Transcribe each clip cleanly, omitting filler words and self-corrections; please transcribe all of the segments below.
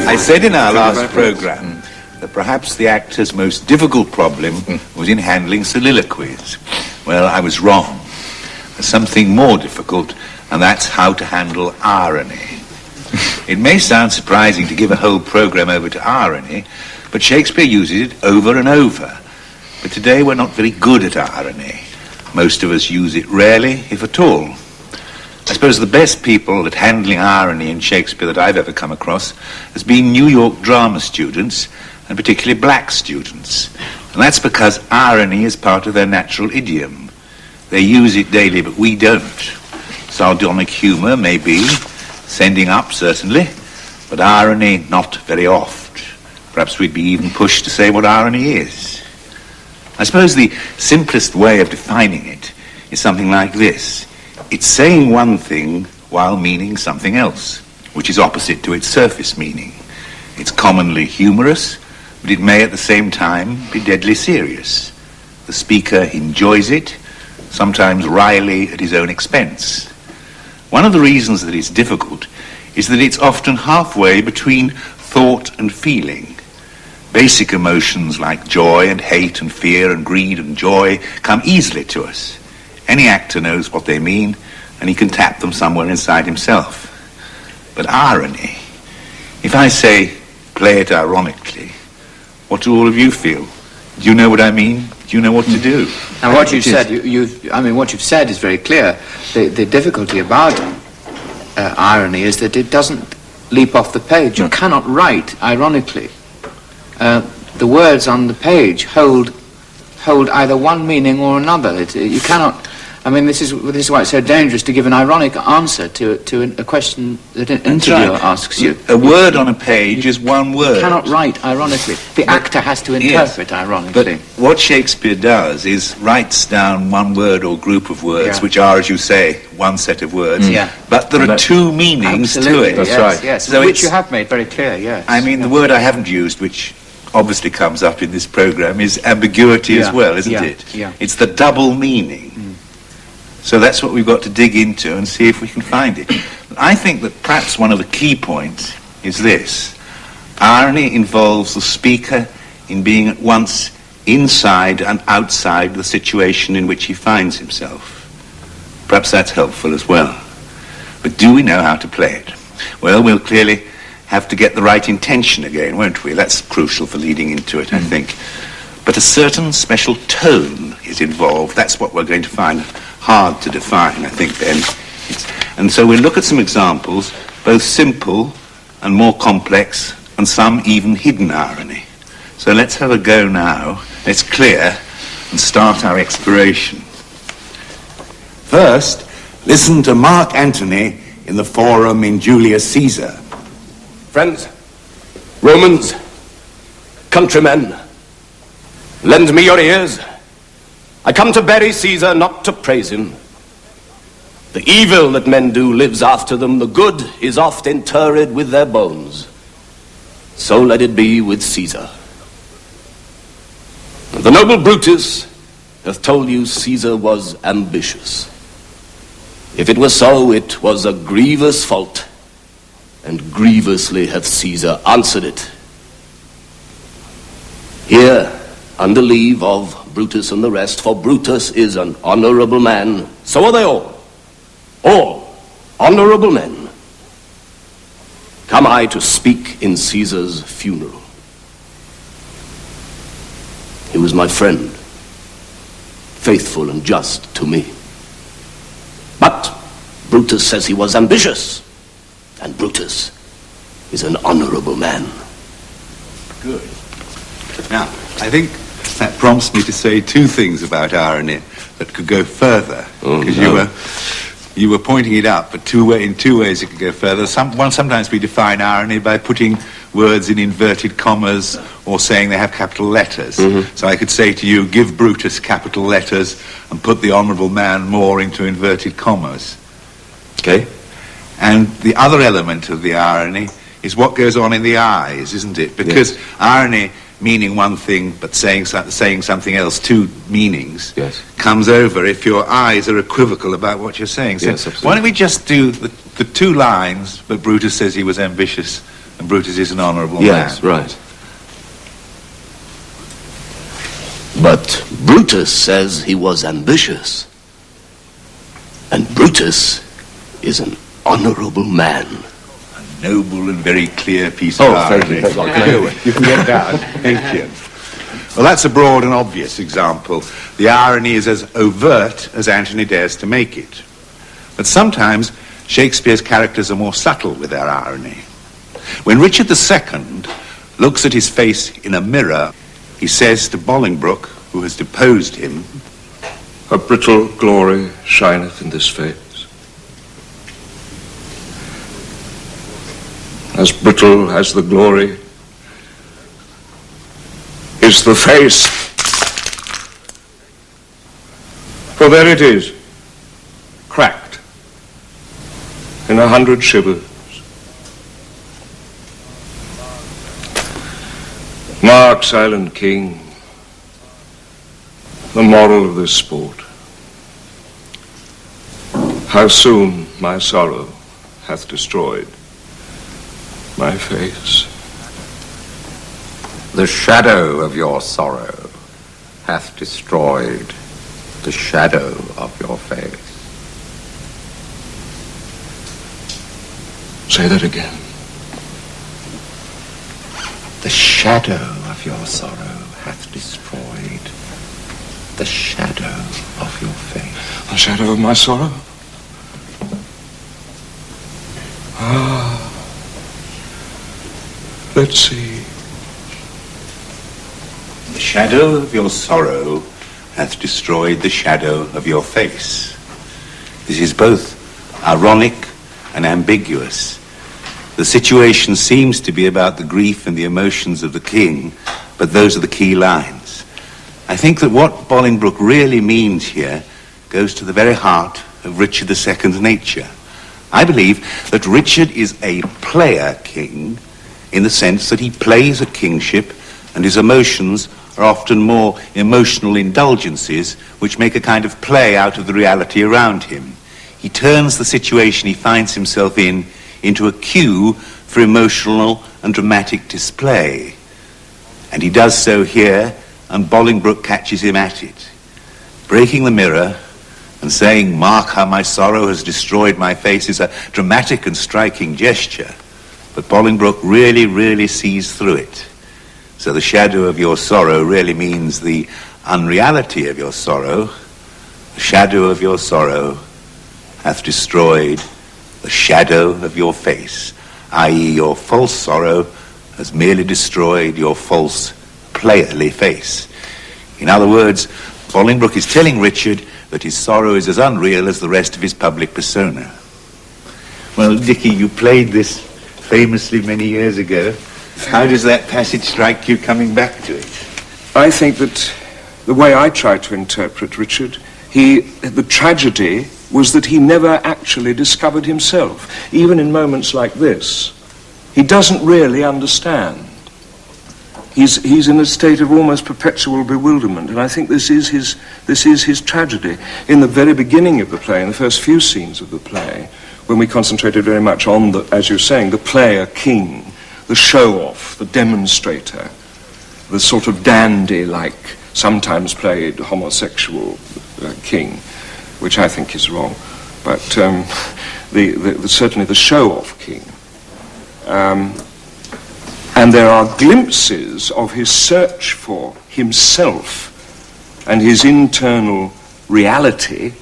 I said in our last programme that perhaps the actor's most difficult problem was in handling soliloquies. Well, I was wrong. There's something more difficult, and that's how to handle irony. It may sound surprising to give a whole programme over to irony, but Shakespeare uses it over and over. But today we're not very good at irony. Most of us use it rarely, if at all. I suppose the best people at handling irony in Shakespeare that I've ever come across has been New York drama students, and particularly black students. And that's because irony is part of their natural idiom. They use it daily, but we don't. Sardonic humour, maybe, sending up, certainly, but irony, not very oft. Perhaps we'd be even pushed to say what irony is. I suppose the simplest way of defining it is something like this. It's saying one thing while meaning something else, which is opposite to its surface meaning. It's commonly humorous, but it may at the same time be deadly serious. The speaker enjoys it, sometimes wryly at his own expense. One of the reasons that it's difficult is that it's often halfway between thought and feeling. Basic emotions like joy and hate and fear and greed and joy come easily to us. Any actor knows what they mean, and he can tap them somewhere inside himself. But irony, if I say, play it ironically, what do all of you feel? Do you know what I mean? Do you know what to do? And what you've said, what you've said is very clear. The difficulty about irony is that it doesn't leap off the page. You cannot write ironically. The words on the page hold either one meaning or another. You cannot. I mean, this is why it's so dangerous to give an ironic answer to a question that an interviewer asks you. A word on a page is one word. You cannot write ironically. The actor has to interpret ironically. But what Shakespeare does is writes down one word or group of words, which are, as you say, one set of words. But there are two meanings to it. That's right. Yes, so which you have made very clear, yes. I mean, the word I haven't used, which obviously comes up in this programme, is ambiguity as well, isn't it? Yeah. It's the double meaning. So that's what we've got to dig into and see if we can find it. I think that perhaps one of the key points is this. Irony involves the speaker in being at once inside and outside the situation in which he finds himself. Perhaps that's helpful as well. But do we know how to play it? Well, we'll clearly have to get the right intention again, won't we? That's crucial for leading into it, I think. But a certain special tone is involved. That's what we're going to find hard to define, I think, Ben. And so we'll look at some examples, both simple and more complex, and some even hidden irony. So let's have a go now. Let's clear and start our exploration. First, listen to Mark Antony in the Forum in Julius Caesar. Friends, Romans, countrymen, lend me your ears. I come to bury Caesar, not to praise him. The evil that men do lives after them. The good is oft interred with their bones. So let it be with Caesar. The noble Brutus hath told you Caesar was ambitious. If it was so, it was a grievous fault, and grievously hath Caesar answered it. Here, under leave of Brutus and the rest, for Brutus is an honorable man, so are they all honorable men, come I to speak in Caesar's funeral. He was my friend, faithful and just to me. But Brutus says he was ambitious, and Brutus is an honorable man. Good. Now, I think that prompts me to say two things about irony that could go further. Because you were pointing it out, but in two ways it could go further. Sometimes we define irony by putting words in inverted commas or saying they have capital letters. So I could say to you, give Brutus capital letters and put the honourable man more into inverted commas. Okay. And the other element of the irony is what goes on in the eyes, isn't it? Because irony, meaning one thing but saying something else, two meanings, comes over if your eyes are equivocal about what you're saying. So why don't we just do the two lines, but Brutus says he was ambitious and Brutus is an honourable man. Yes, right. But Brutus says he was ambitious. And Brutus is an honourable man. A noble and very clear piece of irony. Thank you. You can get down. Thank you. Well, that's a broad and obvious example. The irony is as overt as Antony dares to make it. But sometimes Shakespeare's characters are more subtle with their irony. When Richard II looks at his face in a mirror, he says to Bolingbroke, who has deposed him, "A brittle glory shineth in this face. As brittle as the glory is the face. For there it is, cracked in 100 shivers. Mark, silent king, the moral of this sport. How soon my sorrow hath destroyed my face. The shadow of your sorrow hath destroyed the shadow of your face. Say that again. The shadow of your sorrow hath destroyed the shadow of your face. The shadow of my sorrow? Ah. Let's see. the shadow of your sorrow hath destroyed the shadow of your face. This is both ironic and ambiguous. The situation seems to be about the grief and the emotions of the king, but those are the key lines. I think that what Bolingbroke really means here goes to the very heart of Richard II's nature. I believe that Richard is a player king in the sense that he plays a kingship, and his emotions are often more emotional indulgences which make a kind of play out of the reality around him. He turns the situation he finds himself in into a cue for emotional and dramatic display. And he does so here, and Bolingbroke catches him at it. Breaking the mirror and saying, "Mark how my sorrow has destroyed my face," is a dramatic and striking gesture. But Bolingbroke really sees through it. So the shadow of your sorrow really means the unreality of your sorrow. The shadow of your sorrow hath destroyed the shadow of your face, i.e. your false sorrow has merely destroyed your false, playerly face. In other words, Bolingbroke is telling Richard that his sorrow is as unreal as the rest of his public persona. Well, Dickie, you played this famously many years ago. How does that passage strike you coming back to it? I think that the way I try to interpret Richard, the tragedy was that he never actually discovered himself. Even in moments like this, he doesn't really understand. He's in a state of almost perpetual bewilderment, and I think this is his tragedy. In the very beginning of the play, in the first few scenes of the play, when we concentrated very much on the, as you're saying, the player king, the show-off, the demonstrator, the sort of dandy-like, sometimes played homosexual king, which I think is wrong, but certainly the show-off king. And there are glimpses of his search for himself and his internal reality,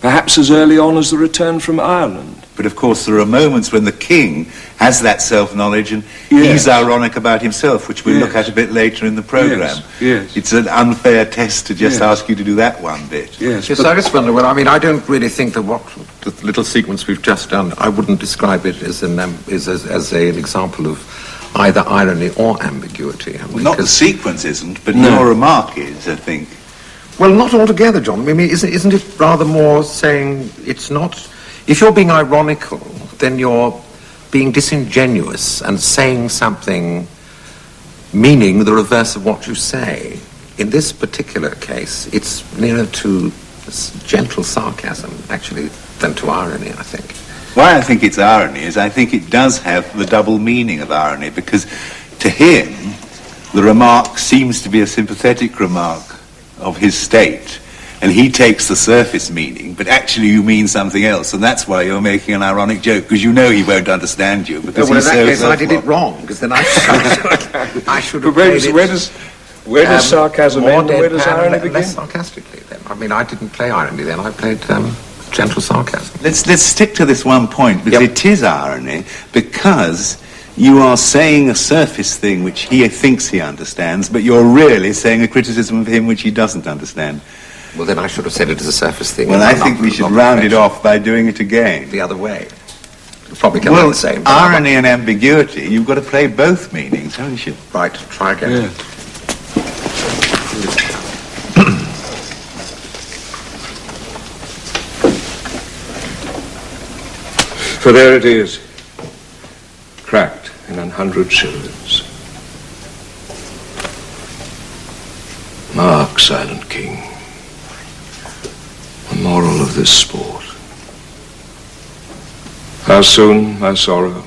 perhaps as early on as the return from Ireland. But of course there are moments when the king has that self-knowledge and Yes. he's ironic about himself, which we'll look Yes. at a bit later in the programme. Yes. It's an unfair test to just Yes. ask you to do that one bit. Yes, Yes, but I just wonder, well, I mean, I don't really think that what the little sequence we've just done, I wouldn't describe it as an example of either irony or ambiguity. Well, not the sequence isn't, but No. your remark is, I think. Well, not altogether, John. I mean, isn't it rather more saying it's not... If you're being ironical, then you're being disingenuous and saying something meaning the reverse of what you say. In this particular case, it's nearer to gentle sarcasm, actually, than to irony, I think. Why I think it's irony is I think it does have the double meaning of irony, because to him, the remark seems to be a sympathetic remark of his state, and he takes the surface meaning, but actually you mean something else, and that's why you're making an ironic joke, because you know he won't understand you, because Well, in he's that so case, I did it self-wrong. wrong, because then I should have But where played does, it, where does sarcasm more end and where does deadpan irony and begin? less sarcastically, then. I mean, I didn't play irony then, I played gentle sarcasm. Let's stick to this one point, because Yep. it is irony, because you are saying a surface thing which he thinks he understands, but you're really saying a criticism of him which he doesn't understand. Well, then I should have said it as a surface thing. Well, and I not- think we should not round it reflection. off by doing it again. The other way. It'll probably come out Well, the same. but I'm not- irony and ambiguity, you've got to play both meanings, haven't you? Right, try again. Yeah. For there it is, cracked in 100 shillings. Mark, silent king, the moral of this sport. How soon my sorrow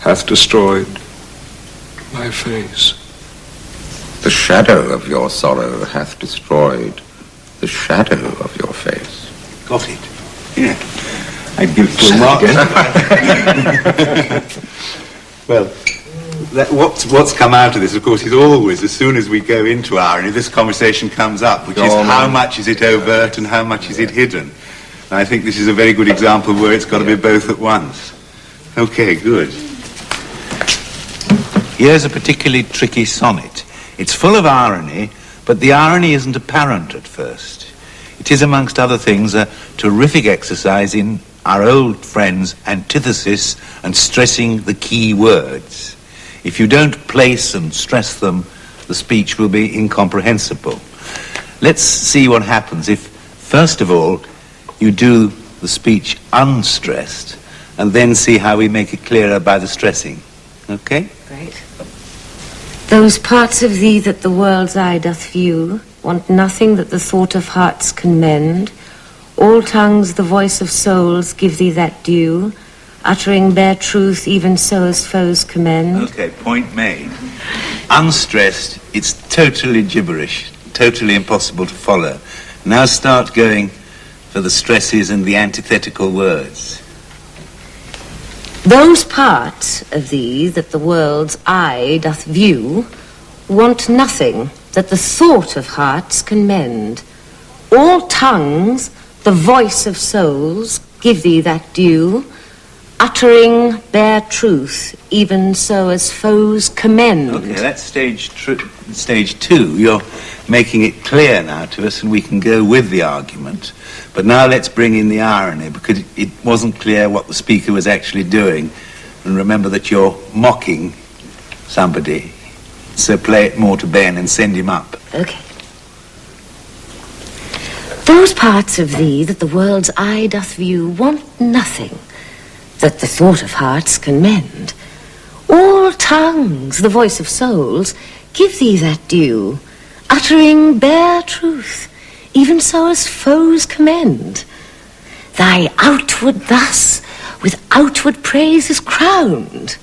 hath destroyed my face. The shadow of your sorrow hath destroyed the shadow of your face. Got it. Yeah. I'd give it to Say a mark. it Well, what's come out of this, of course, is always, as soon as we go into irony, this conversation comes up, which is how much is it overt and how much is it hidden. And I think this is a very good example where it's got to be both at once. Okay, good. Here's a particularly tricky sonnet. It's full of irony, but the irony isn't apparent at first. It is, amongst other things, a terrific exercise in our old friend's antithesis and stressing the key words. If you don't place and stress them, the speech will be incomprehensible. Let's see what happens if, first of all, you do the speech unstressed, and then see how we make it clearer by the stressing. Okay? Right. Those parts of thee that the world's eye doth view want nothing that the thought of hearts can mend. All tongues the voice of souls give thee that due, uttering bare truth even so as foes commend. Okay, point made. Unstressed, it's totally gibberish, totally impossible to follow. Now start going for the stresses and the antithetical words. Those parts of thee that the world's eye doth view want nothing that the thought of hearts can mend. All tongues, the voice of souls, give thee that due, uttering bare truth, even so as foes commend. Okay, that's stage two. You're making it clear now to us and we can go with the argument. But now let's bring in the irony, because it wasn't clear what the speaker was actually doing. And remember that you're mocking somebody. So play it more to Ben and send him up. Okay. Those parts of thee that the world's eye doth view want nothing that the thought of hearts can mend. All tongues, the voice of souls, give thee that due, uttering bare truth, even so as foes commend. Thy outward thus with outward praise is crowned.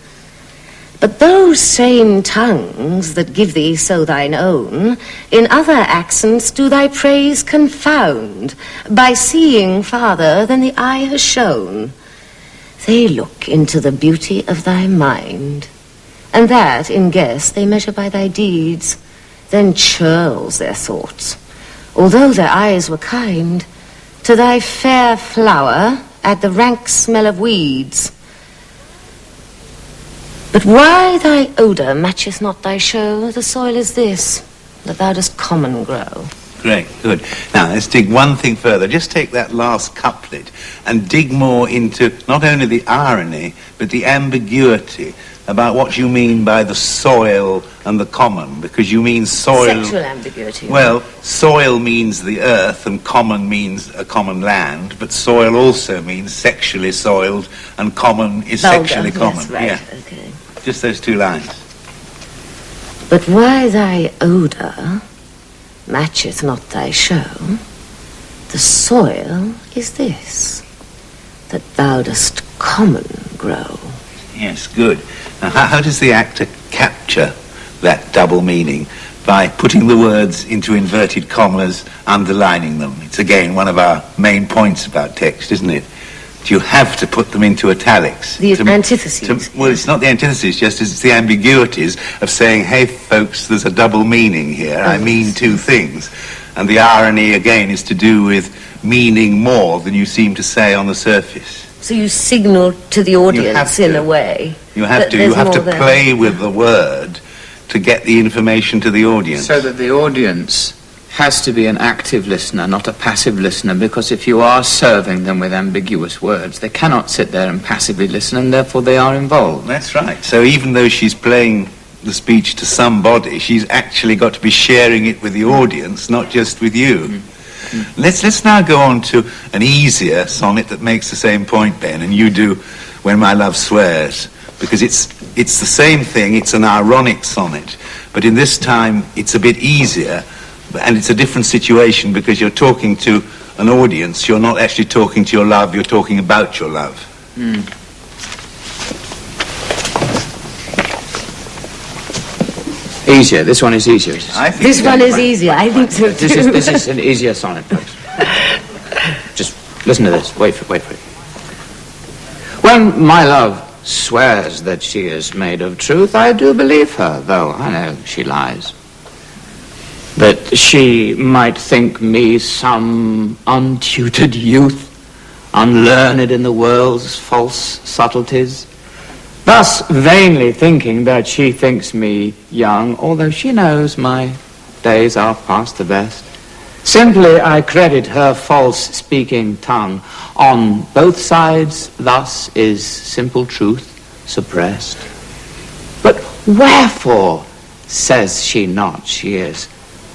But those same tongues that give thee so thine own, in other accents do thy praise confound, by seeing farther than the eye has shown. They look into the beauty of thy mind, and that in guess they measure by thy deeds, then churls their thoughts. Although their eyes were kind, to thy fair flower add the rank smell of weeds. But why thy odour matcheth not thy show, the soil is this, that thou dost common grow. Great, good. Now, let's dig one thing further. Just take that last couplet and dig more into not only the irony, but the ambiguity about what you mean by the soil and the common, because you mean soil... Sexual ambiguity. Well, soil means the earth and common means a common land, but soil also means sexually soiled and common is Vulgar, sexually common. yes, right, Yeah. okay. Just those two lines. But why thy odour matcheth not thy show, the soil is this, that thou dost common grow. Yes, good. Now, how does the actor capture that double meaning? By putting the words into inverted commas, underlining them. It's again one of our main points about text, isn't it? You have to put them into italics. The antitheses. Well, it's not the antitheses, just as it's the ambiguities of saying, hey, folks, there's a double meaning here. I mean two things. And the irony, again, is to do with meaning more than you seem to say on the surface. So you signal to the audience in a way. You have to. You have to play with the word to get the information to the audience. So that the audience has to be an active listener, not a passive listener, because if you are serving them with ambiguous words, they cannot sit there and passively listen, and therefore they are involved. That's right. So even though she's playing the speech to somebody, she's actually got to be sharing it with the audience, not just with you. Let's now go on to an easier sonnet that makes the same point, Ben, and you do When My Love Swears, because it's the same thing. It's an ironic sonnet, but in this time it's a bit easier. And it's a different situation because you're talking to an audience. You're not actually talking to your love, you're talking about your love. Easier. This one is easier. This one is easier. I think so too. This is an easier sonnet, folks. Just listen to this. Wait for it. When my love swears that she is made of truth, I do believe her, though I know she lies. That she might think me some untutored youth, unlearned in the world's false subtleties, thus vainly thinking that she thinks me young, although she knows my days are past the best. Simply I credit her false-speaking tongue. On both sides thus is simple truth suppressed. But wherefore says she not she is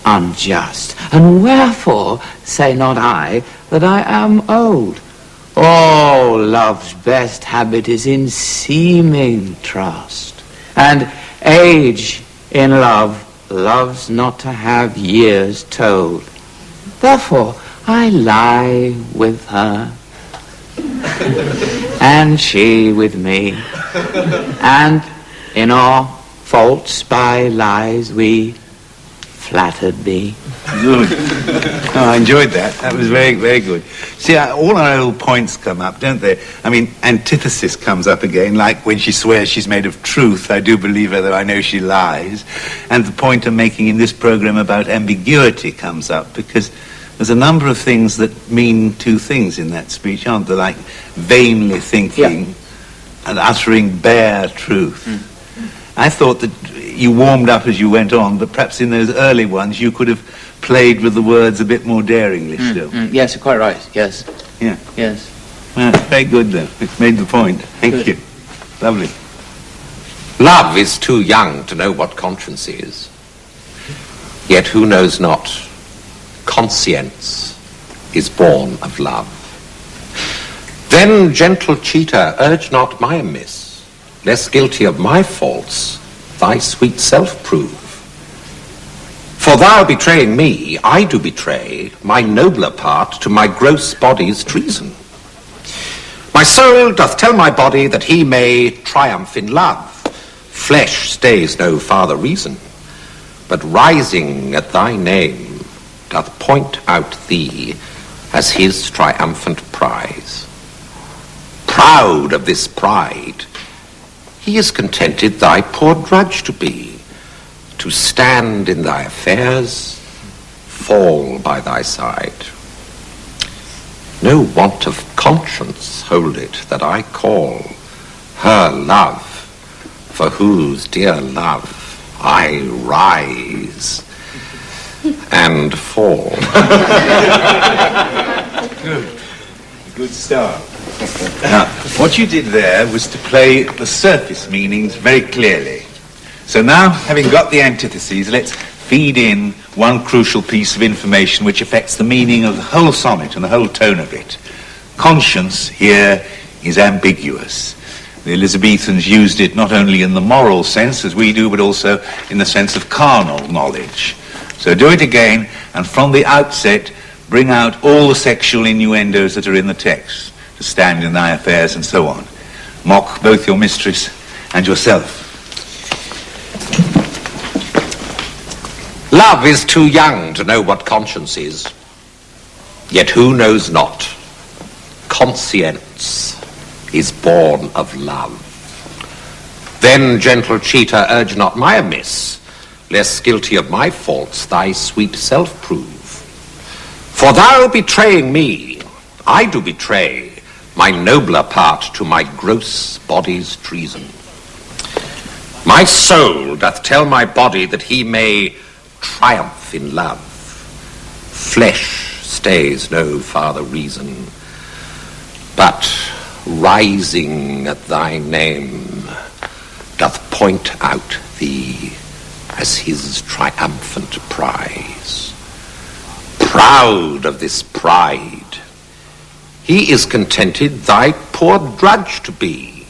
unjust? And wherefore say not I that I am old? Oh, love's best habit is in seeming trust, and age in love loves not to have years told. Therefore I lie with her, and she with me, and in our faults by lies we flattered be. Good. Oh, I enjoyed that. That was very, very good. See, all our old points come up, don't they? I mean, antithesis comes up again, like when she swears she's made of truth, I do believe her, though I know she lies. And the point I'm making in this program about ambiguity comes up, because there's a number of things that mean two things in that speech, aren't there? Like vainly thinking and uttering bare truth. I thought that you warmed up as you went on, but perhaps in those early ones you could have played with the words a bit more daringly still. Yes, you're quite right. Yes. Yeah. Yes. Well, very good, though. It's made the point. Thank you. Lovely. Love is too young to know what conscience is. Yet who knows not, conscience is born of love. Then, gentle cheater, urge not my amiss, less guilty of my faults, thy sweet self prove. For thou betraying me, I do betray my nobler part to my gross body's treason. My soul doth tell my body that he may triumph in love. Flesh stays no farther reason, but rising at thy name doth point out thee as his triumphant prize. Proud of this pride, he is contented thy poor drudge to be, to stand in thy affairs, fall by thy side. No want of conscience hold it that I call her love, for whose dear love I rise and fall. Good start. Now, what you did there was to play the surface meanings very clearly. So now, having got the antitheses, let's feed in one crucial piece of information which affects the meaning of the whole sonnet and the whole tone of it. Conscience here is ambiguous. The Elizabethans used it not only in the moral sense, as we do, but also in the sense of carnal knowledge. So do it again, and from the outset, bring out all the sexual innuendos that are in the text, to stand in thy affairs and so on. Mock both your mistress and yourself. Love is too young to know what conscience is, yet who knows not? Conscience is born of love. Then, gentle cheater, urge not my amiss, lest guilty of my faults thy sweet self prove. For thou betraying me, I do betray my nobler part to my gross body's treason. My soul doth tell my body that he may triumph in love. Flesh stays no farther reason, but rising at thy name doth point out thee as his triumphant prize. Proud of this pride, he is contented thy poor drudge to be,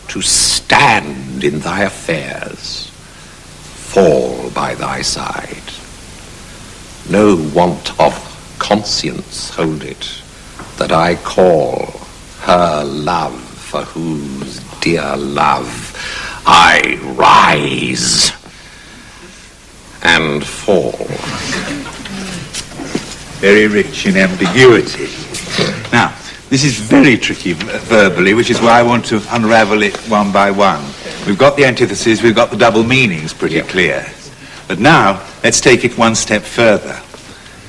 to stand in thy affairs, fall by thy side. No want of conscience hold it that I call her love, for whose dear love I rise and fall. Very rich in ambiguity. Now, this is very tricky verbally, which is why I want to unravel it one by one. We've got the antitheses, we've got the double meanings pretty clear. But now, let's take it one step further.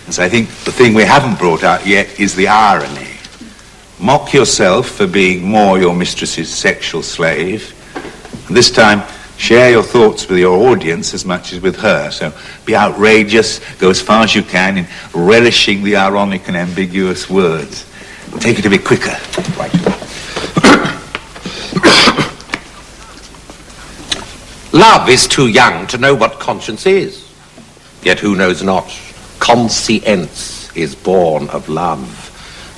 As I think the thing we haven't brought out yet is the irony. Mock yourself for being more your mistress's sexual slave. And this time, share your thoughts with your audience as much as with her. So be outrageous, go as far as you can in relishing the ironic and ambiguous words. We'll take it a bit quicker. Right. Love is too young to know what conscience is, yet who knows not? Conscience is born of love.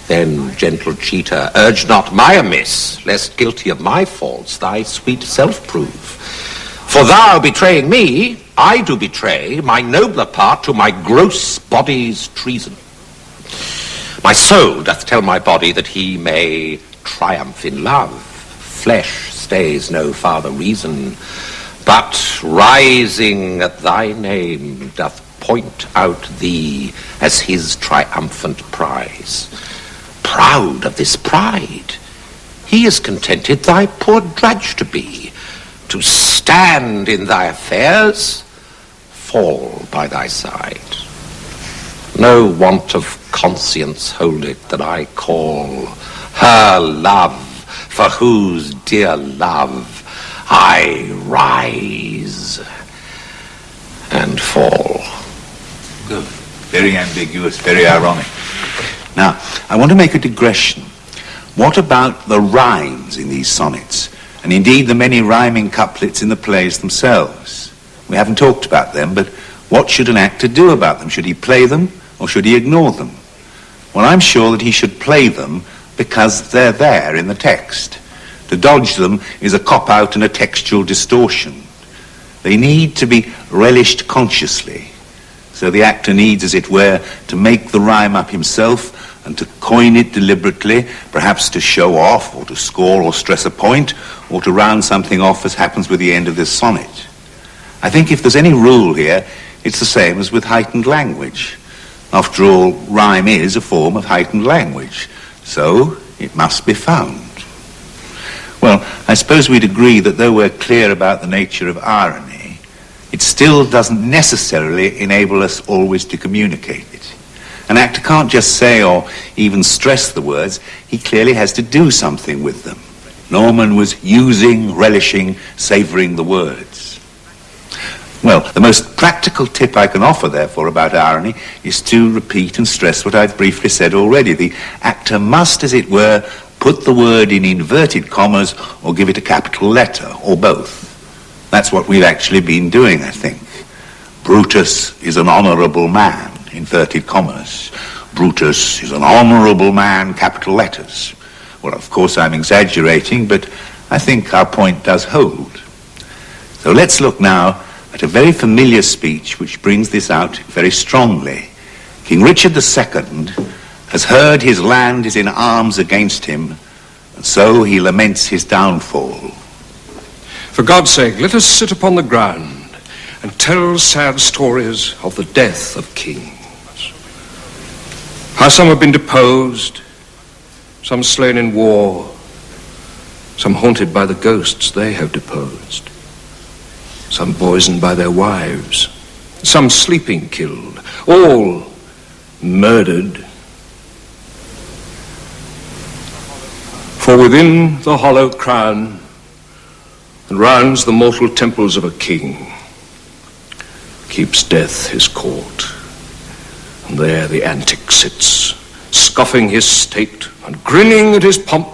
Then, gentle cheater, urge not my amiss, lest guilty of my faults thy sweet self prove. For thou betraying me, I do betray my nobler part to my gross body's treason. My soul doth tell my body that he may triumph in love. Flesh stays no farther reason, but rising at thy name doth point out thee as his triumphant prize. Proud of this pride, he is contented thy poor drudge to be, to stand in thy affairs, fall by thy side. No want of conscience hold it that I call her love, for whose dear love I rise and fall. Good. Very ambiguous, very ironic. Now, I want to make a digression. What about the rhymes in these sonnets, and indeed the many rhyming couplets in the plays themselves? We haven't talked about them, but what should an actor do about them? Should he play them, or should he ignore them? Well, I'm sure that he should play them because they're there in the text. To dodge them is a cop-out and a textual distortion. They need to be relished consciously. So the actor needs, as it were, to make the rhyme up himself and to coin it deliberately, perhaps to show off or to score or stress a point or to round something off, as happens with the end of this sonnet. I think if there's any rule here, it's the same as with heightened language. After all, rhyme is a form of heightened language, so it must be found. Well, I suppose we'd agree that though we're clear about the nature of irony, it still doesn't necessarily enable us always to communicate it. An actor can't just say or even stress the words. He clearly has to do something with them. Norman was using, relishing, savouring the words. Well, the most practical tip I can offer, therefore, about irony is to repeat and stress what I've briefly said already. The actor must, as it were, put the word in inverted commas or give it a capital letter, or both. That's what we've actually been doing, I think. Brutus is an honourable man, inverted commas. Brutus is an honourable man, capital letters. Well, of course, I'm exaggerating, but I think our point does hold. So let's look now at a very familiar speech which brings this out very strongly. King Richard II has heard his land is in arms against him, and so he laments his downfall. For God's sake, let us sit upon the ground and tell sad stories of the death of kings. How some have been deposed, some slain in war, some haunted by the ghosts they have deposed, some poisoned by their wives, some sleeping killed, all murdered. For within the hollow crown and rounds the mortal temples of a king keeps death his court, and there the antic sits, scoffing his state and grinning at his pomp,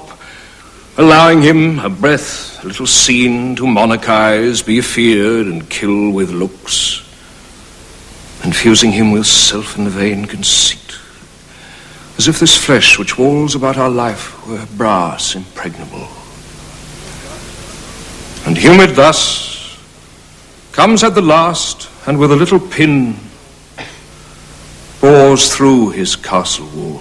allowing him a breath, a little scene to monarchize, be feared and kill with looks, infusing him with self and vain conceit, as if this flesh which walls about our life were brass impregnable. And humid thus, comes at the last, and with a little pin bores through his castle wall.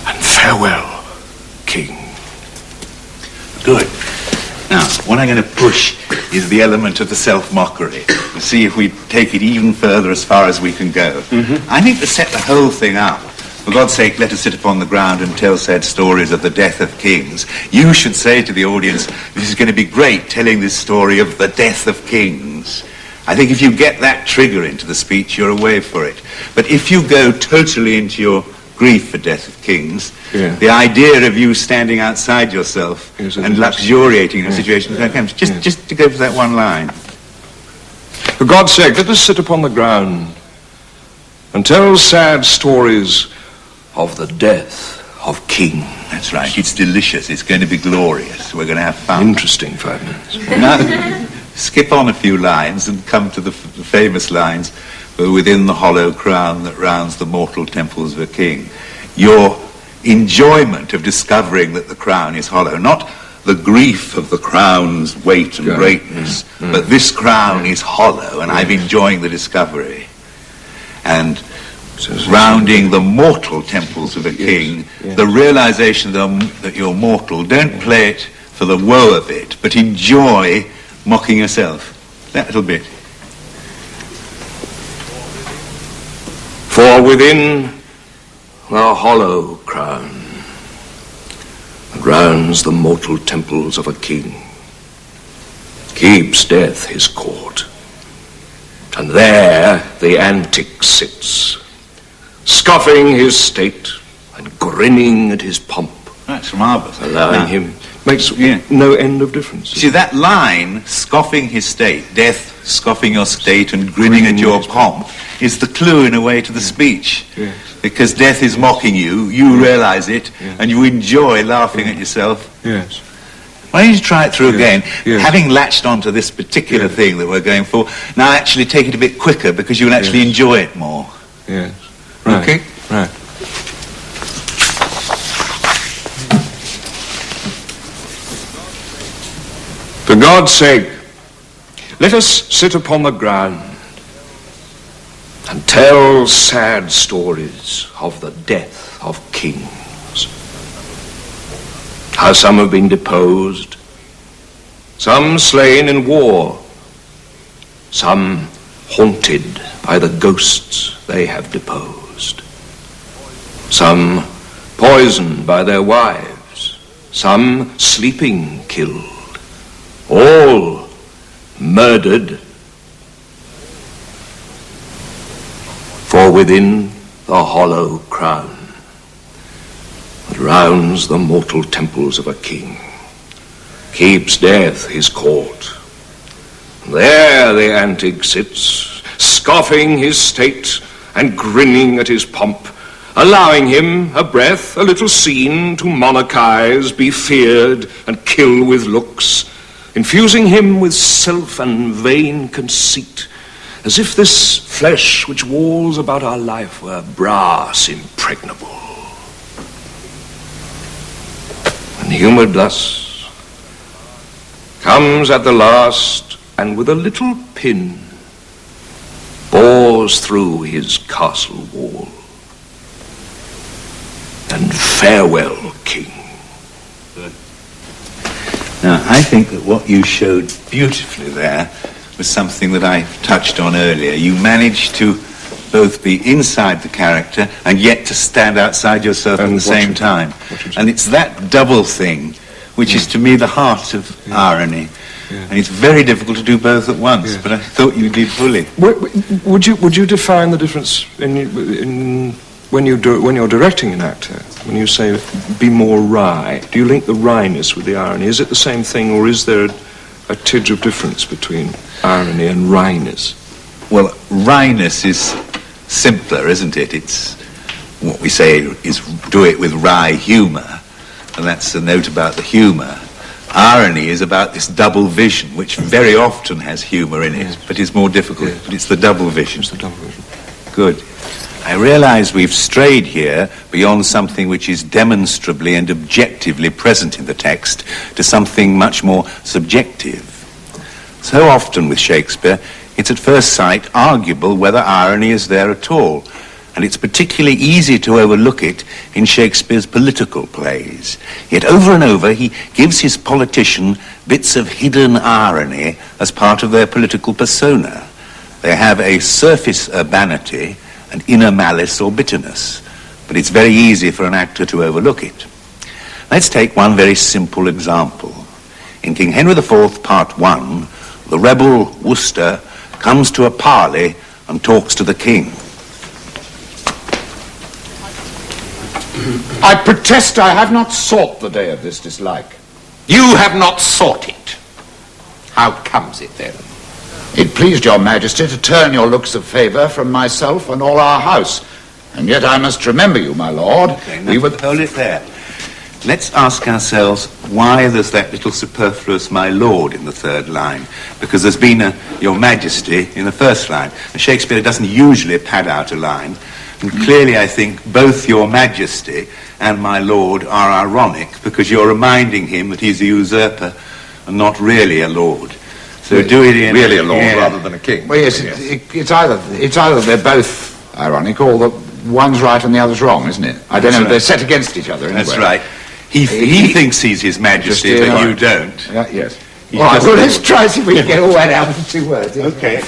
And farewell, King. Good. Now, what I'm going to push is the element of the self-mockery. To see if we take it even further as far as we can go. I think to set the whole thing up, for God's sake, let us sit upon the ground and tell sad stories of the death of kings. You should say to the audience, this is going to be great, telling this story of the death of kings. I think if you get that trigger into the speech, you're away for it. But if you go totally into your grief for death of kings, the idea of you standing outside yourself and luxuriating in a situation comes. Just to go for that one line. For God's sake, let us sit upon the ground and tell sad stories of the death of king. That's right. It's delicious. It's going to be glorious. We're going to have fun. Interesting 5 minutes. Now, skip on a few lines and come to the famous lines, within the hollow crown that rounds the mortal temples of a king. Your enjoyment of discovering that the crown is hollow, not the grief of the crown's weight and greatness, but this crown is hollow, and I'm enjoying the discovery. And rounding the mortal temples of a king, the realization that you're mortal, don't play it for the woe of it, but enjoy mocking yourself. That little bit. For within the hollow crown that rounds the mortal temples of a king keeps death his court, and there the antic sits, scoffing his state and grinning at his pomp. That's marvellous. Allowing him makes no end of difference. See, that line, scoffing his state, death scoffing your state and grinning at your pomp, is the clue in a way to the speech. Because death is mocking you, you realise it, and you enjoy laughing at yourself. Yes. Why don't you try it through again, having latched onto this particular thing that we're going for, now actually take it a bit quicker because you'll actually enjoy it more. Yes. Right. Okay? Right. For God's sake, let us sit upon the ground and tell sad stories of the death of kings. How some have been deposed, some slain in war, some haunted by the ghosts they have deposed, some poisoned by their wives, some sleeping killed, all murdered. or within the hollow crown that rounds the mortal temples of a king, keeps death his court. There the antic sits, scoffing his state and grinning at his pomp, allowing him a breath, a little scene to monarchize, be feared and kill with looks, infusing him with self and vain conceit, as if this flesh which walls about our life were brass impregnable. And humoured thus, comes at the last, and with a little pin bores through his castle wall. And farewell, King. Now, I think that what you showed beautifully there was something that I touched on earlier. You managed to both be inside the character and yet to stand outside yourself at the same time. And it's that double thing which is to me the heart of irony. And it's very difficult to do both at once, but I thought you did fully. Would you define the difference in when you're directing an actor, when you say be more wry? Do you link the wryness with the irony? Is it the same thing, or is there a tidge of difference between irony and wryness? Well, wryness is simpler, isn't it? It's what we say is do it with wry humour, and that's the note about the humour. Irony is about this double vision, which very often has humour in it, but it's more difficult. But it's the double vision. It's the double vision. Good. I realise we've strayed here beyond something which is demonstrably and objectively present in the text to something much more subjective. So often with Shakespeare, it's at first sight arguable whether irony is there at all, and it's particularly easy to overlook it in Shakespeare's political plays. Yet over and over he gives his politician bits of hidden irony as part of their political persona. They have a surface urbanity, an inner malice or bitterness, but it's very easy for an actor to overlook it. Let's take one very simple example. In King Henry IV, Part 1, the rebel Worcester comes to a parley and talks to the king. I protest I have not sought the day of this dislike. You have not sought it. How comes it then? It pleased your majesty to turn your looks of favour from myself and all our house. And yet I must remember you, my lord. Okay, we would hold it there. Let's ask ourselves why there's that little superfluous my lord in the third line. Because there's been a your majesty in the first line. And Shakespeare doesn't usually pad out a line. And clearly I think both your majesty and my lord are ironic because you're reminding him that he's a usurper and not really a lord. So do it in... Really a lord rather than a king. Well, yes, it's either they're both ironic or that one's right and the other's wrong, isn't it? I don't know, they're set against each other anyway. That's right. He thinks he's his majesty, but you don't. Yes. All right, well, let's try see if we can get all that out in 2 words. Okay.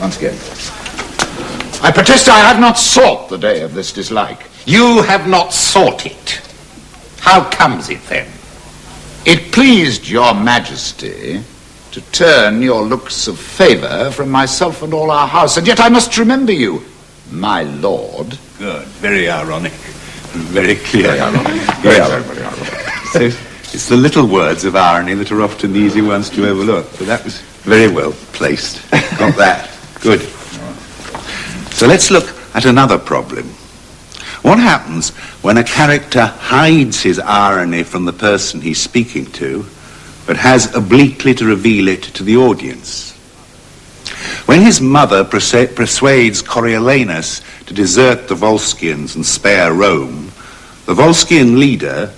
Once again. I protest I have not sought the day of this dislike. You have not sought it. How comes it then? It pleased your majesty to turn your looks of favour from myself and all our house, and yet I must remember you, my lord. Good. Very ironic. Very clear. Very ironic. Very ironic. So it's the little words of irony that are often the easy ones to overlook. But that was very well placed. Got that. Good. So let's look at another problem. What happens when a character hides his irony from the person he's speaking to, but has obliquely to reveal it to the audience? When his mother persuades Coriolanus to desert the Volscians and spare Rome, the Volscian leader,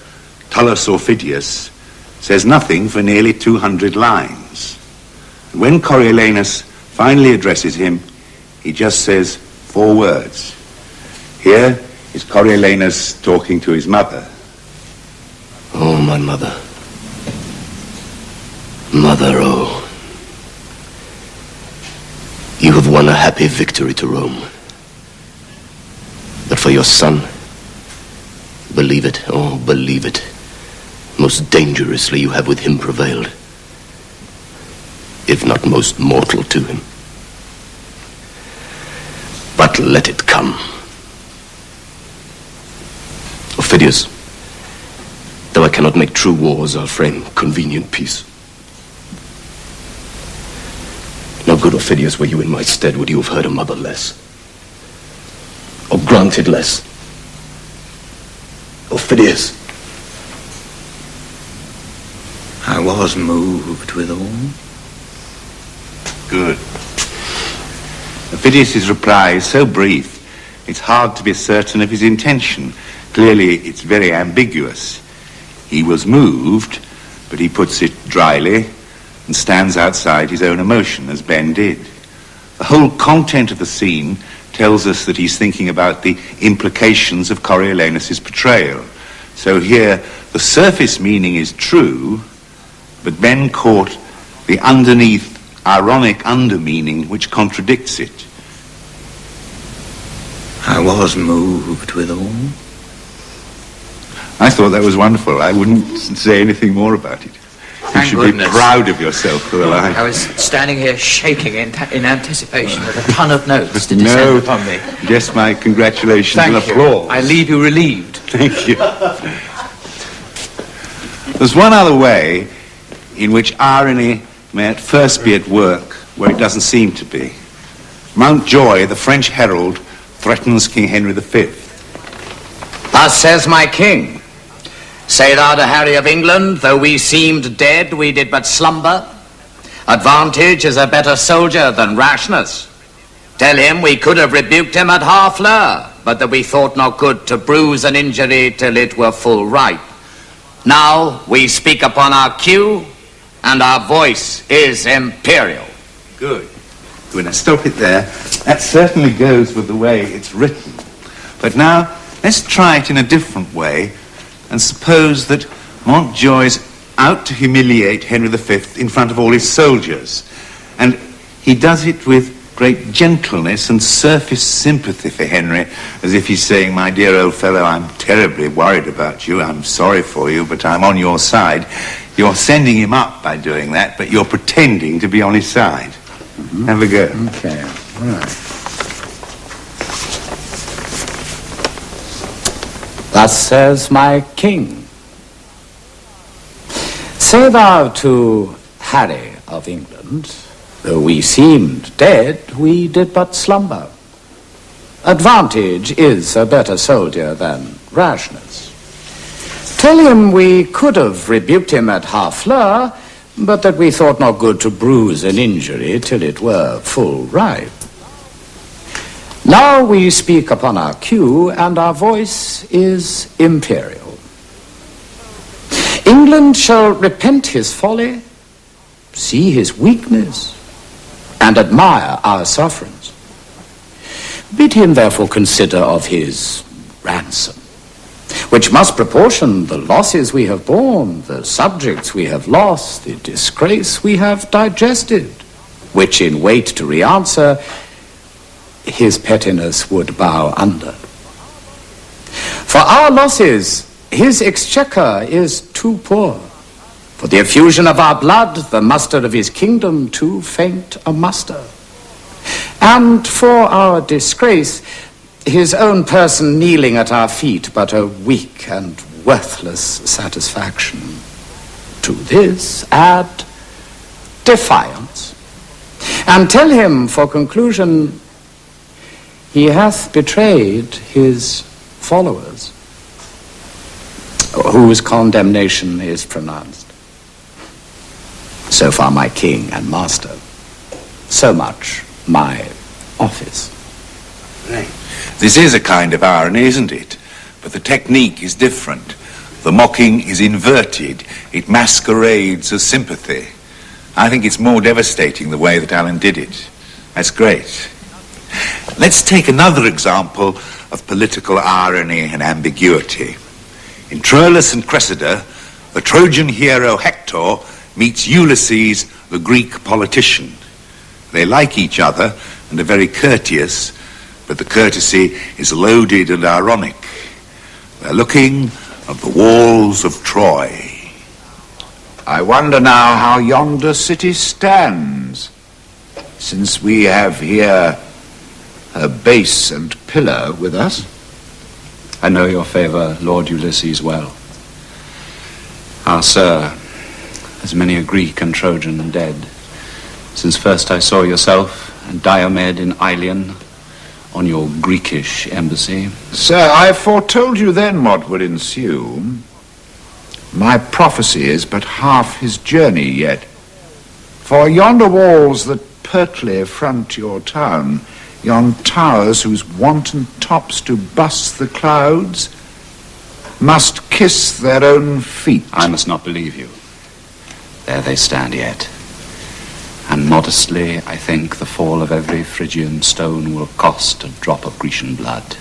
Tullus Aufidius, says nothing for nearly 200 lines. And when Coriolanus finally addresses him, he just says 4 words. Here is Coriolanus talking to his mother. Oh, my mother. Mother, oh. You have won a happy victory to Rome. But for your son, believe it, oh, believe it, most dangerously you have with him prevailed, if not most mortal to him. But let it come. Ophidius, though I cannot make true wars, I'll frame convenient peace. Now, good Ophidius, were you in my stead, would you have heard a mother less? Or granted less? Ophidius. I was moved withal. Good. Ophidius's reply is so brief, it's hard to be certain of his intention. Clearly, it's very ambiguous. He was moved, but he puts it dryly and stands outside his own emotion, as Ben did. The whole content of the scene tells us that he's thinking about the implications of Coriolanus's portrayal. So here, the surface meaning is true, but Ben caught the underneath ironic under-meaning which contradicts it. I was moved withal. I thought that was wonderful. I wouldn't say anything more about it. You should goodness. be proud of yourself for the line. I was standing here shaking in anticipation with a ton of notes to descend upon me. Just my congratulations and Thank you. applause. I leave you relieved. Thank you. There's one other way in which irony may at first be at work where it doesn't seem to be. Mountjoy, the French herald, threatens King Henry V. Thus says my king, say thou to Harry of England, though we seemed dead, we did but slumber. Advantage is a better soldier than rashness. Tell him we could have rebuked him at Harfleur, but that we thought not good to bruise an injury till it were full ripe. Now we speak upon our cue, and our voice is imperial. Good. Good. Now stop it there. That certainly goes with the way it's written. But now, let's try it in a different way and suppose that Mountjoy's out to humiliate Henry V in front of all his soldiers. And he does it with great gentleness and surface sympathy for Henry, as if he's saying, my dear old fellow, I'm terribly worried about you. I'm sorry for you, but I'm on your side. You're sending him up by doing that, but you're pretending to be on his side. Mm-hmm. Have a go. Okay, right. Thus says my king, say thou to Harry of England, though we seemed dead, we did but slumber. Advantage is a better soldier than rashness. Tell him we could have rebuked him at Harfleur, but that we thought not good to bruise an injury till it were full ripe. Now we speak upon our cue, and our voice is imperial. England shall repent his folly, see his weakness, and admire our sufferance. Bid him therefore consider of his ransom, which must proportion the losses we have borne, the subjects we have lost, the disgrace we have digested, which in wait to re-answer, his pettiness would bow under. For our losses, his exchequer is too poor. For the effusion of our blood, the muster of his kingdom too faint a muster. And for our disgrace, his own person kneeling at our feet but a weak and worthless satisfaction. To this add defiance, and tell him for conclusion he hath betrayed his followers, whose condemnation is pronounced. So far my king and master, so much my office. Right. This is a kind of irony, isn't it? But the technique is different. The mocking is inverted. It masquerades as sympathy. I think it's more devastating the way that Alan did it. That's great. Let's take another example of political irony and ambiguity. In Troilus and Cressida, the Trojan hero Hector meets Ulysses, the Greek politician. They like each other and are very courteous, but the courtesy is loaded and ironic. They're looking at the walls of Troy. I wonder now how yonder city stands, since we have here her base and pillar with us? I know your favour, Lord Ulysses, well. Ah, sir, there's many a Greek and Trojan dead, since first I saw yourself and Diomed in Ilion on your Greekish embassy. Sir, I foretold you then what would ensue. My prophecy is but half his journey yet. For yonder walls that pertly front your town, yon towers whose wanton tops do bust the clouds, must kiss their own feet. I must not believe you. There they stand yet. And modestly, I think, the fall of every Phrygian stone will cost a drop of Grecian blood.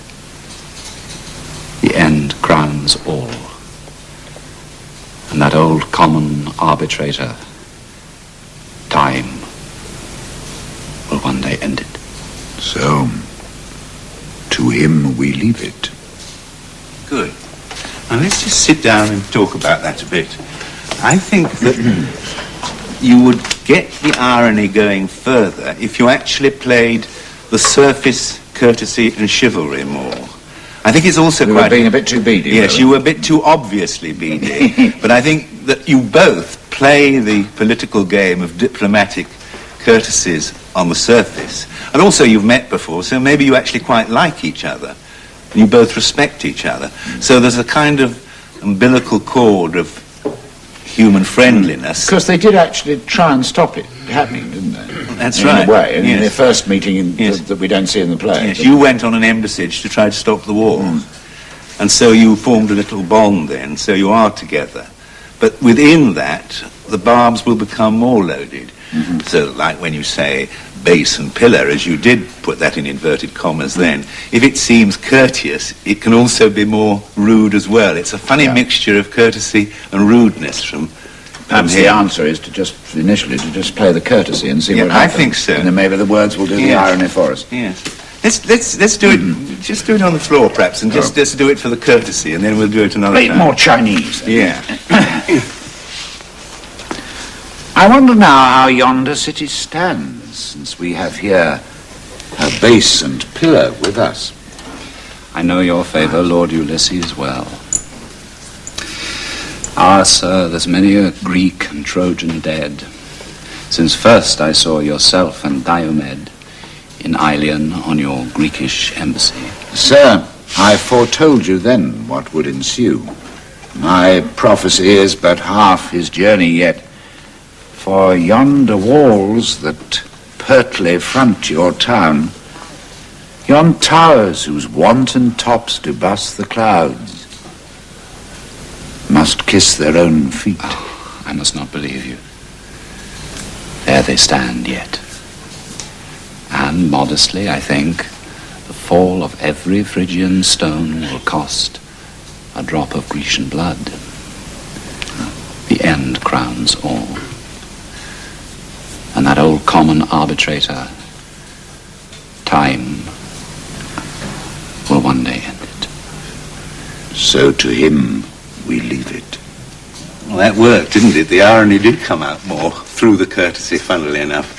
The end crowns all. And that old common arbitrator, time, will one day end it. So, to him we leave it. Good. Now let's just sit down and talk about that a bit. I think that you would get the irony going further if you actually played the surface courtesy and chivalry more. I think it's also You quite... were being a bit too beady. Yes, really. you were a bit too obviously beady. But I think that you both play the political game of diplomatic courtesies on the surface. And also you've met before, so maybe you actually quite like each other. You both respect each other. So there's a kind of umbilical cord of human friendliness. Because they did actually try and stop it happening, didn't they? That's in right. In a way, in Yes. their first meeting Yes. that we don't see in the play. Yes, you went on an embassage to try to stop the war. And so you formed a little bond then, so you are together. But within that, the barbs will become more loaded. So like when you say base and pillar, as you did put that in inverted commas then, if it seems courteous, it can also be more rude as well. It's a funny mixture of courtesy and rudeness from Perhaps the here. answer is to just, initially, to just play the courtesy and see Yeah, what I happens. think so. And then maybe the words will do the Yes. irony for us. Yes. Let's do it. Just do it on the floor, perhaps, and just do it for the courtesy, and then we'll do it another Play it time. more Chinese. then. Yeah. I wonder now how yonder city stands, since we have here her base and pillar with us. I know your favour, Lord Ulysses, well. Ah, sir, there's many a Greek and Trojan dead, since first I saw yourself and Diomed in Ilion on your Greekish embassy. Sir, I foretold you then what would ensue. My prophecy is but half his journey yet. For yonder walls that pertly front your town, yon towers whose wanton tops do bust the clouds, must kiss their own feet. Oh, I must not believe you. There they stand yet. And modestly, I think, the fall of every Phrygian stone will cost a drop of Grecian blood. The end crowns all. And that old common arbitrator, time, will one day end it. So to him we leave it. Well, that worked, didn't it? The irony did come out more through the courtesy, funnily enough.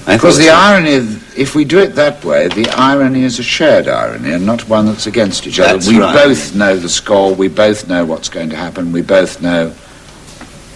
Because the irony, if we do it that way, the irony is a shared irony and not one that's against each other. That's We right. both know the score, we both know what's going to happen, we both know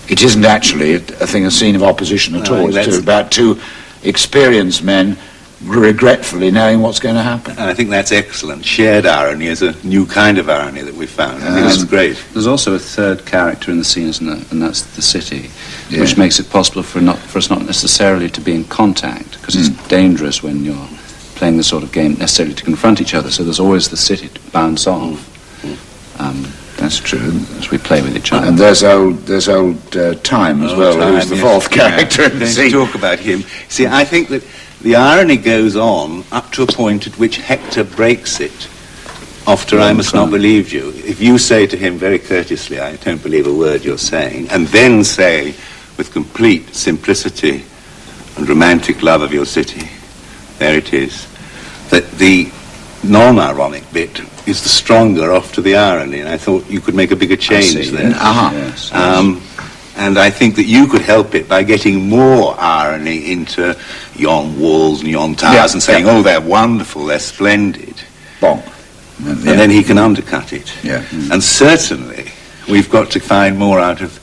it isn't actually a thing, a scene of opposition at No, all. It's that's- about two experienced men regretfully knowing what's going to happen. And I think that's excellent. Shared irony is a new kind of irony that we found. I think it's great. There's also a third character in the scene, isn't there? And that's the city, Yeah. which makes it possible for us not necessarily to be in contact, because it's dangerous when you're playing the sort of game necessarily to confront each other. So there's always the city to bounce off. That's true. As we play with each other. And there's old Time as well, who's the fourth character in the Going to scene. talk about him. See, I think that the irony goes on up to a point at which Hector breaks it. After I must not believe you. If you say to him very courteously, I don't believe a word you're saying, and then say with complete simplicity and romantic love of your city, there it is, that the non-ironic bit is the stronger after the irony, and I thought you could make a bigger change there. Aha. Yes. And I think that you could help it by getting more irony into yon walls and yon towers and saying, oh, they're wonderful, they're splendid. Bonk. And then he can undercut it. Yeah. And certainly, we've got to find more out of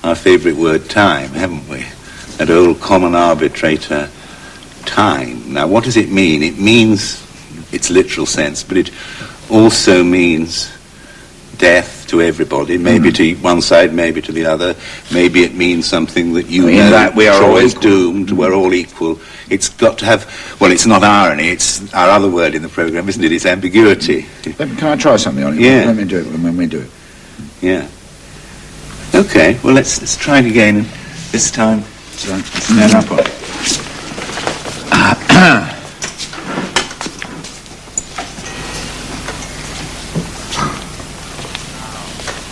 our favourite word, time, haven't we? That old common arbitrator, time. Now, what does it mean? It means its literal sense, but it also means death to everybody, maybe to one side, maybe to the other. Maybe it means something that you know that we are always all doomed, we're all equal. It's got to have, well, it's not irony, it's our other word in the programme, isn't it? It's ambiguity. Can I try something on it? Yeah. Let me do it when we do it. Yeah. Okay, well, let's try it again, and this time, stand up on it.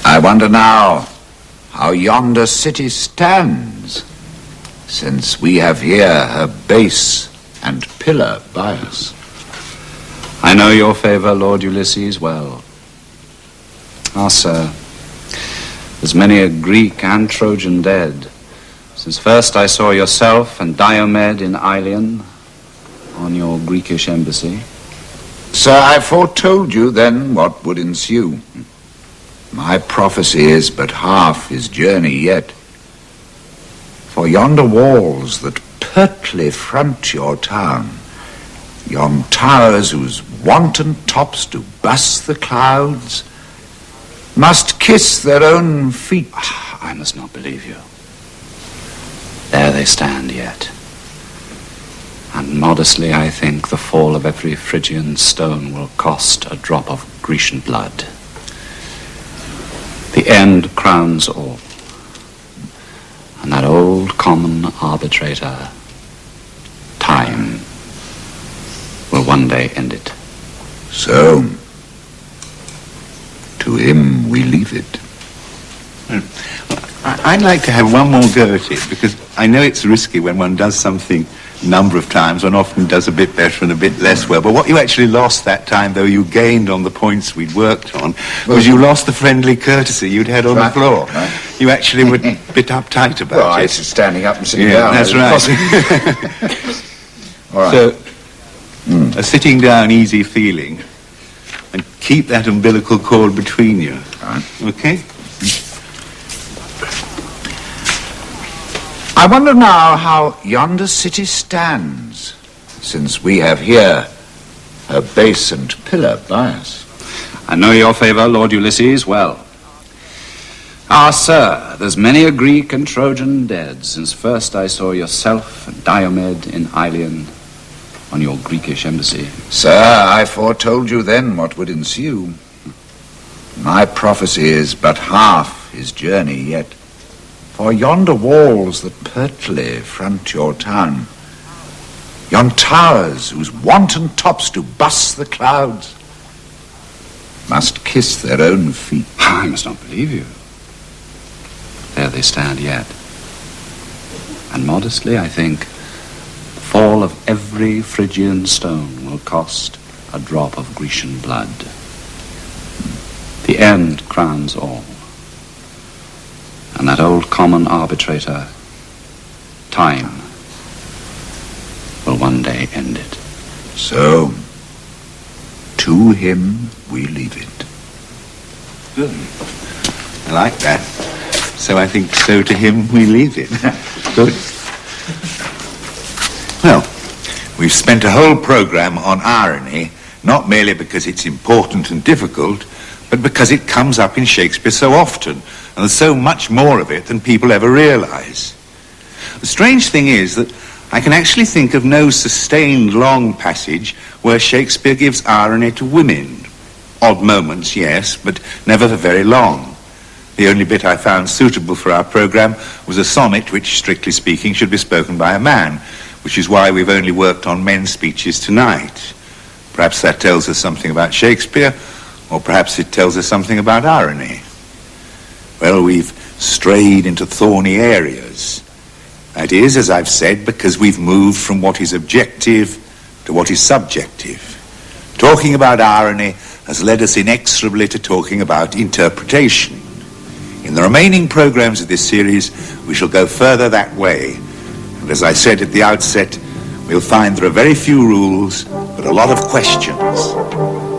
I wonder now how yonder city stands, since we have here her base and pillar by us. I know your favour, Lord Ulysses, well. Ah, sir, there's many a Greek and Trojan dead, since first I saw yourself and Diomed in Ilion on your Greekish embassy. Sir, I foretold you then what would ensue. My prophecy is but half his journey yet. For yonder walls that pertly front your town, yon towers whose wanton tops do bust the clouds, must kiss their own feet. I must not believe you. There they stand yet. And modestly, I think, the fall of every Phrygian stone will cost a drop of Grecian blood. The end crowns all. And that old common arbitrator, time, will one day end it. So, to him we leave it. I'd like to have one more go at it, because I know it's risky when one does something a number of times, one often does a bit better and a bit less well. But what you actually lost that time, though you gained on the points we'd worked on, was you lost the friendly courtesy you'd had on the floor. Right. You actually were a bit uptight about Well, it. it's standing up and sitting Yeah, down. that's right. All right. So, a sitting down, easy feeling, and keep that umbilical cord between you. Right. Okay? I wonder now how yonder city stands, since we have here her base and pillar by us. I know your favour, Lord Ulysses, well. Ah, sir, there's many a Greek and Trojan dead, since first I saw yourself and Diomed in Ilion on your Greekish embassy. Sir, I foretold you then what would ensue. My prophecy is but half his journey yet. For yonder walls that pertly front your town, yon towers whose wanton tops do bust the clouds, must kiss their own feet. I must not believe you. There they stand yet. And modestly, I think, the fall of every Phrygian stone will cost a drop of Grecian blood. The end crowns all. And that old common arbitrator, time, will one day end it. So, to him we leave it. Good. I like that. So I think so to him we leave it. Good. Well, we've spent a whole programme on irony, not merely because it's important and difficult, but because it comes up in Shakespeare so often, and there's so much more of it than people ever realise. The strange thing is that I can actually think of no sustained long passage where Shakespeare gives irony to women. Odd moments, yes, but never for very long. The only bit I found suitable for our programme was a sonnet which, strictly speaking, should be spoken by a man, which is why we've only worked on men's speeches tonight. Perhaps that tells us something about Shakespeare, or perhaps it tells us something about irony. Well, we've strayed into thorny areas. That is, as I've said, because we've moved from what is objective to what is subjective. Talking about irony has led us inexorably to talking about interpretation. In the remaining programs of this series, we shall go further that way. And as I said at the outset, we'll find there are very few rules, but a lot of questions.